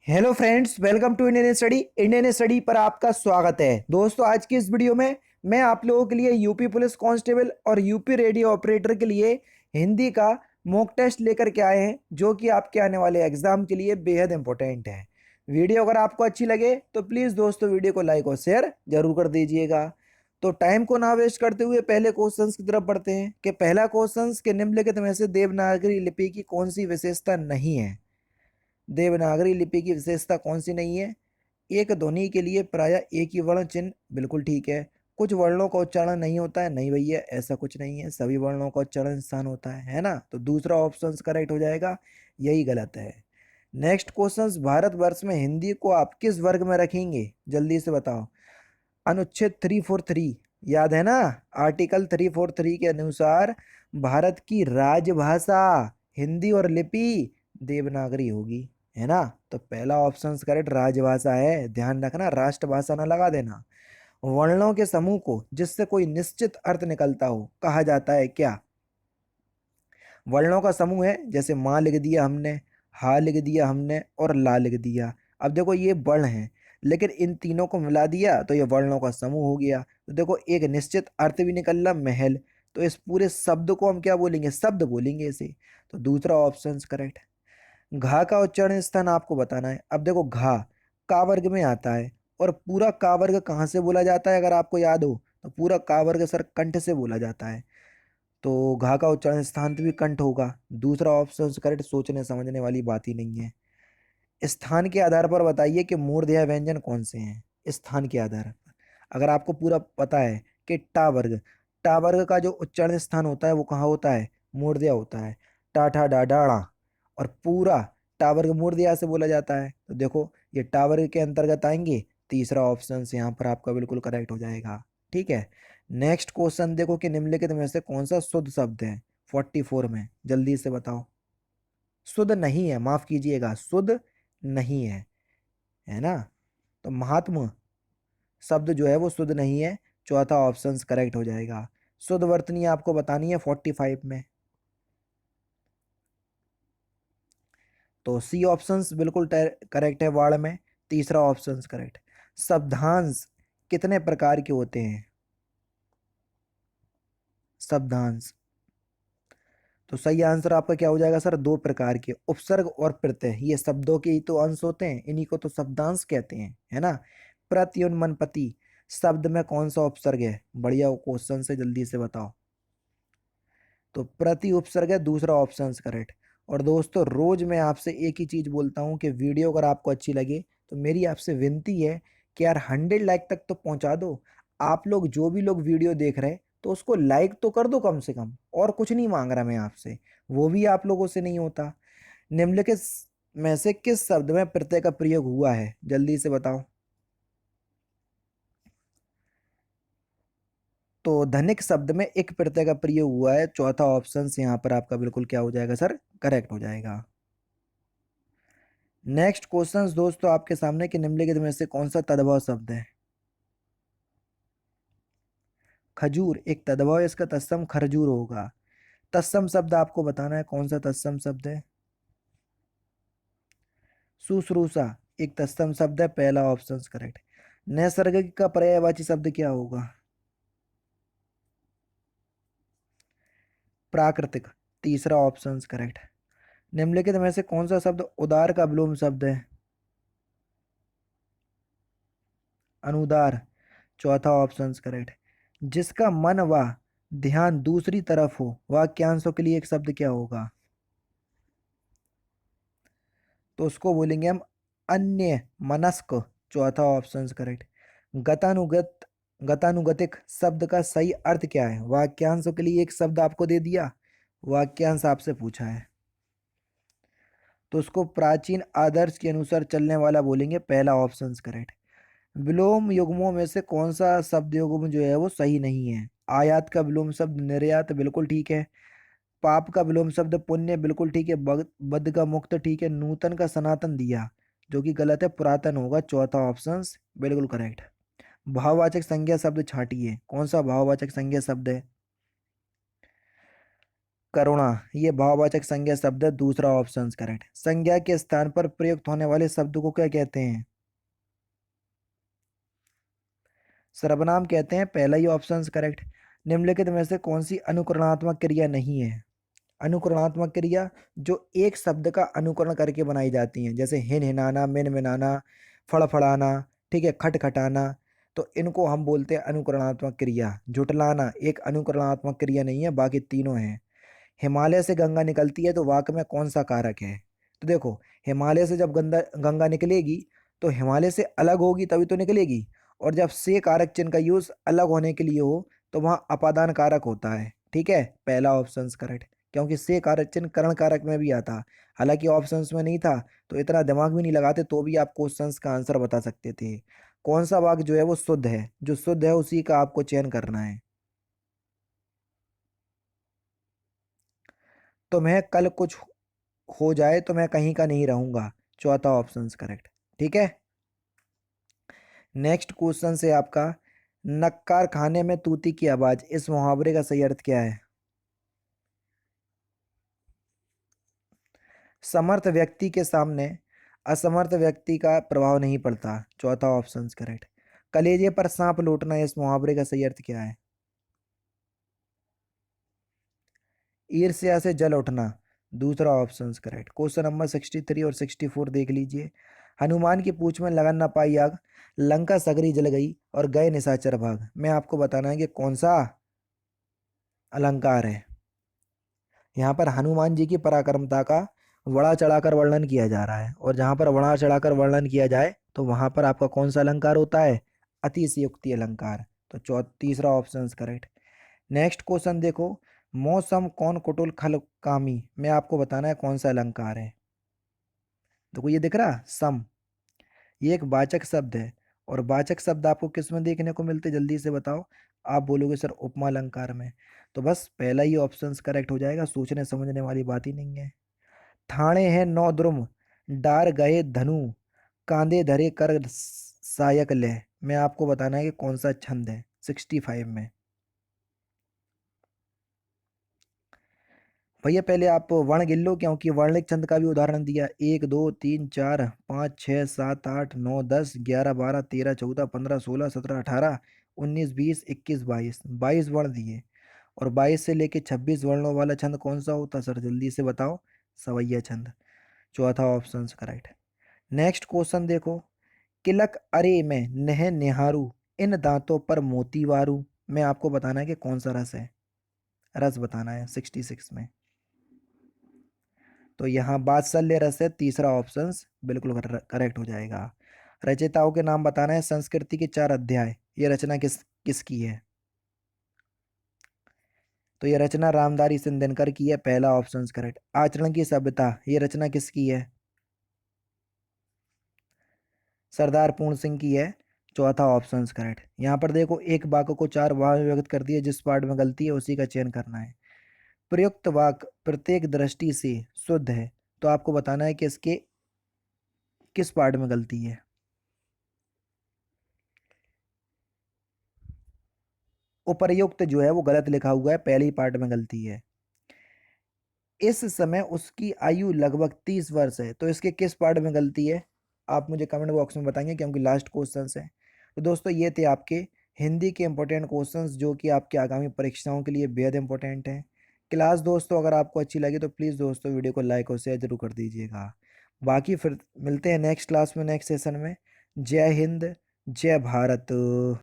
Hello friends, welcome to Indian study पर आपका स्वागत है। दोस्तों, आज की इस वीडियो में मैं आप लोगों के लिए यूपी पुलिस कांस्टेबल और यूपी रेडियो ऑपरेटर के लिए हिंदी का मॉक टेस्ट लेकर के आए हैं, जो कि आपके आने वाले एग्जाम के लिए बेहद इंपॉर्टेंट है। वीडियो अगर आपको अच्छी लगे तो प्लीज़ दोस्तों वीडियो को लाइक और शेयर जरूर कर दीजिएगा। तो टाइम को ना वेस्ट करते हुए पहले क्वेश्चंस की तरफ बढ़ते हैं कि पहला क्वेश्चंस के निम्नलिखित में से देवनागरी लिपि की कौन सी विशेषता नहीं है। देवनागरी लिपि की विशेषता कौन सी नहीं है? एक ध्वनि के लिए प्रायः एक ही वर्ण चिन्ह, बिल्कुल ठीक है। कुछ वर्णों का उच्चारण नहीं होता है, नहीं भैया, ऐसा कुछ नहीं है, सभी वर्णों का उच्चारण स्थान होता है ना। तो दूसरा ऑप्शन करेक्ट हो जाएगा, यही गलत है। नेक्स्ट क्वेश्चन, भारतवर्ष में हिंदी को आप किस वर्ग में रखेंगे? जल्दी से बताओ। अनुच्छेद 343 याद है ना? आर्टिकल 343 के अनुसार भारत की राजभाषा हिंदी और लिपि देवनागरी होगी, है ना। तो पहला ऑप्शन करेक्ट, राजभाषा है। ध्यान रखना, राष्ट्रभाषा ना लगा देना। वर्णों के समूह को जिससे कोई निश्चित अर्थ निकलता हो कहा जाता है क्या? वर्णों का समूह है, जैसे माँ लिख दिया हमने, हा लिख दिया हमने और ला लिख दिया। अब देखो ये वर्ण है, लेकिन इन तीनों को मिला दिया तो ये वर्णों का समूह हो गया। तो देखो एक निश्चित अर्थ भी निकल रहा, महल। तो इस पूरे शब्द को हम क्या बोलेंगे? शब्द बोलेंगे इसे। तो दूसरा ऑप्शन करेक्ट। घा का उच्चारण स्थान आपको बताना है। अब देखो घा का वर्ग में आता है, और पूरा का वर्ग कहाँ से बोला जाता है अगर आपको याद हो तो पूरा का वर्ग सर कंठ से बोला जाता है। तो घा का उच्चारण स्थान भी कंठ होगा। दूसरा ऑप्शन करेक्ट, सोचने समझने वाली बात ही नहीं है। स्थान के आधार पर बताइए कि मूर्धन्य व्यंजन कौन से हैं। स्थान के आधार पर अगर आपको पूरा पता है कि टा वर्ग का जो उच्चारण स्थान होता है वो कहाँ होता है? मूर्धन्य होता है। टा ठा डा डाड़ा, और पूरा टा वर्ग मूर्धन्य से बोला जाता है। तो देखो ये टा वर्ग के अंतर्गत आएंगे। तीसरा ऑप्शन यहाँ पर आपका बिल्कुल करेक्ट हो जाएगा। ठीक है। नेक्स्ट क्वेश्चन देखो कि निम्नलिखित में से कौन सा शुद्ध शब्द है 44 में, जल्दी से बताओ। शुद्ध नहीं है, माफ कीजिएगा, शुद्ध नहीं है ना। तो महात्मा शब्द जो है वो शुद्ध नहीं है। चौथा ऑप्शन करेक्ट हो जाएगा। शुद्ध वर्तनी आपको बतानी है 45 में। तो सी ऑप्शन बिल्कुल करेक्ट है, वार्ड में। तीसरा ऑप्शन करेक्ट। शब्दांश कितने प्रकार के होते हैं? शब्दांश, तो सही आंसर आपका क्या हो जाएगा सर? दो प्रकार के, उपसर्ग और प्रत्यय। ये शब्दों के ही तो अंश होते हैं, इन्हीं को तो शब्दांश कहते हैं, है ना। प्रति और मनपति शब्द में कौन सा उपसर्ग है? बढ़िया क्वेश्चन से, जल्दी से बताओ। तो प्रति उपसर्ग है दूसरा ऑप्शन करेक्ट। और दोस्तों, रोज मैं आपसे एक ही चीज बोलता हूँ कि वीडियो अगर आपको अच्छी लगे तो मेरी आपसे विनती है कि यार 100 लाइक तक तो पहुंचा दो। आप लोग जो भी लोग वीडियो देख रहे हैं तो उसको लाइक तो कर दो कम से कम, और कुछ नहीं मांग रहा मैं आपसे, वो भी आप लोगों से नहीं होता। निम्नलिखित में से किस शब्द में प्रत्यय का प्रयोग हुआ है? जल्दी से बताओ। तो धनिक शब्द में एक प्रत्यय का प्रयोग हुआ है। चौथा ऑप्शन से यहाँ पर आपका बिल्कुल क्या हो जाएगा सर? करेक्ट हो जाएगा। नेक्स्ट क्वेश्चन दोस्तों आपके सामने कि निम्नलिखित में से कौन सा तद्भव शब्द है? खजूर एक तद्भव है, इसका तत्सम खरजूर होगा। तत्सम शब्द आपको बताना है, कौन सा तत्सम शब्द है? शुश्रूषा एक तत्सम शब्द है, पहला ऑप्शन करेक्ट। नैसर्गिक का पर्यायवाची शब्द क्या होगा? प्राकृतिक, तीसरा ऑप्शन करेक्ट। निम्नलिखित में से कौन सा शब्द उदार का विलोम शब्द है? अनुदार, चौथा ऑप्शन करेक्ट। जिसका मन व ध्यान दूसरी तरफ हो वाक्यांशों के लिए एक शब्द क्या होगा? तो उसको बोलेंगे हम अन्य मनस्क, चौथा ऑप्शन करेक्ट। गतानुगत गतानुगतिक शब्द का सही अर्थ क्या है? वाक्यांशों के लिए एक शब्द आपको दे दिया, वाक्यांश आपसे पूछा है, तो उसको प्राचीन आदर्श के अनुसार चलने वाला बोलेंगे, पहला ऑप्शन करेक्ट। विलोम युग्मों में से कौन सा शब्द युग्म जो है वो सही नहीं है? आयात का विलोम शब्द निर्यात, बिल्कुल ठीक है। पाप का विलोम शब्द पुण्य, बिल्कुल ठीक है। बद्ध का मुक्त, ठीक है। नूतन का सनातन दिया, जो कि गलत है, पुरातन होगा। चौथा ऑप्शन बिल्कुल करेक्ट। भाववाचक संज्ञा शब्द छांटिए, कौन सा भाववाचक संज्ञा शब्द है? करुणा ये भाववाचक संज्ञा शब्द है, दूसरा ऑप्शन करेक्ट। संज्ञा के स्थान पर प्रयुक्त होने वाले शब्द को क्या कहते हैं? सर्वनाम कहते हैं, पहला ही ऑप्शन करेक्ट। निम्नलिखित में से कौन सी अनुकरणात्मक क्रिया नहीं है? अनुकरणात्मक क्रिया जो एक शब्द का अनुकरण करके बनाई जाती हैं, जैसे हिन हिनाना, मिन मिनाना, फड़फड़ाना, ठीक है, खटखटाना, तो इनको हम बोलते हैं अनुकरणात्मक क्रिया। झुटलाना एक अनुकरणात्मक क्रिया नहीं है, बाकी तीनों हैं। हिमालय से गंगा निकलती है तो वाक्य में कौन सा कारक है? तो देखो, हिमालय से जब गंगा गंगा निकलेगी तो हिमालय से अलग होगी तभी तो निकलेगी। और जब से कारक चिन्ह का यूज अलग होने के लिए हो तो वहाँ अपादान कारक होता है। ठीक है, पहला ऑप्शन करेक्ट, क्योंकि से कारक चिन्ह करण कारक में भी आता। हालांकि ऑप्शंस में नहीं था तो इतना दिमाग भी नहीं लगाते तो भी आप क्वेश्चंस का आंसर बता सकते थे। कौन सा वाक्य जो है वो शुद्ध है? जो शुद्ध है उसी का आपको चयन करना है। तो मैं कल कुछ हो जाए तो मैं कहीं का नहीं रहूंगा, चौथा ऑप्शन करेक्ट। ठीक है, नेक्स्ट क्वेश्चन से आपका, नक्कार खाने में तूती की आवाज, इस मुहावरे का सही अर्थ क्या है? समर्थ व्यक्ति के सामने असमर्थ व्यक्ति का प्रभाव नहीं पड़ता, चौथा ऑप्शन करेक्ट। कलेजे पर सांप लौटना, इस मुहावरे का सही अर्थ क्या है? ईर्ष्या से जल उठना, दूसरा ऑप्शन करेक्ट। क्वेश्चन नंबर 63 और 64 देख लीजिए। हनुमान की पूंछ में लगन न पाई आग, लंका सगरी जल गई और गए निशाचर भाग। मैं आपको बताना है कि कौन सा अलंकार है। यहाँ पर हनुमान जी की पराक्रमता का बड़ा चढ़ाकर वर्णन किया जा रहा है, और जहाँ पर बड़ा चढ़ाकर वर्णन किया जाए तो वहां पर आपका कौन सा अलंकार होता है? अतिशयोक्ति अलंकार। तो तीसरा ऑप्शन करेक्ट। नेक्स्ट क्वेश्चन देखो, मौसम कौन कुटुल खल कामी, मैं आपको बताना है कौन सा अलंकार है। देखो ये दिख रहा सम, ये एक वाचक शब्द है। और वाचक शब्द आपको किस में देखने को मिलते, जल्दी से बताओ। आप बोलोगे सर उपमा अलंकार में। तो बस पहला ही ऑप्शन करेक्ट हो जाएगा, सोचने समझने वाली बात ही नहीं है। ठाणे है नौ द्रुम, डार गए धनु, कांधे धरे कर सायक ले, मैं आपको बताना है कि कौन सा छंद है 65 में। भैया पहले आप वर्ण गिन लो, क्योंकि वर्णिक छंद का भी उदाहरण दिया। 1 2 3 4 5 6 7 8 9 10 11 12 13 14 15 16 17 18 19 20 21 22 22 वर्ण दिए। और 22 से लेके 26 वर्णों वाला छंद कौन सा होता सर, जल्दी से बताओ। सवैया छंद, चौथा ऑप्शन करेक्ट। नेक्स्ट क्वेश्चन देखो, किलक अरे में नह निहारू, इन दांतों पर मोती वारू, मैं आपको बताना है कि कौन सा रस है। रस बताना है 66 में। तो यहाँ वात्सल्य रस है, तीसरा ऑप्शन बिल्कुल करेक्ट हो जाएगा। रचयिताओं के नाम बताना है। संस्कृति के 4 अध्याय, ये रचना किसकी है? तो ये रचना रामधारी सिंह दिनकर की है, पहला ऑप्शन करेक्ट। आचरण की सभ्यता, ये रचना किसकी है? सरदार पूर्ण सिंह की है, चौथा ऑप्शन करेक्ट। यहाँ पर देखो, एक वाक्य को 4 भाग में व्यक्त कर दिया, जिस पार्ट में गलती है उसी का चयन करना है। प्रयुक्त वाक्य प्रत्येक दृष्टि से शुद्ध है, तो आपको बताना है कि इसके किस पार्ट में गलती है। उपर्युक्त जो है वो गलत लिखा हुआ है, पहली पार्ट में गलती है। इस समय उसकी आयु लगभग 30 वर्ष है, तो इसके किस पार्ट में गलती है? आप मुझे कमेंट बॉक्स में बताएंगे, क्योंकि लास्ट क्वेश्चन है। तो दोस्तों ये थे आपके हिंदी के इंपॉर्टेंट क्वेश्चंस, जो कि आपके आगामी परीक्षाओं के लिए बेहद इंपॉर्टेंट हैं। क्लास दोस्तों अगर आपको अच्छी लगी तो प्लीज़ दोस्तों वीडियो को लाइक और शेयर जरूर कर दीजिएगा। बाकी फिर मिलते हैं नेक्स्ट क्लास में, नेक्स्ट सेशन में। जय हिंद, जय भारत।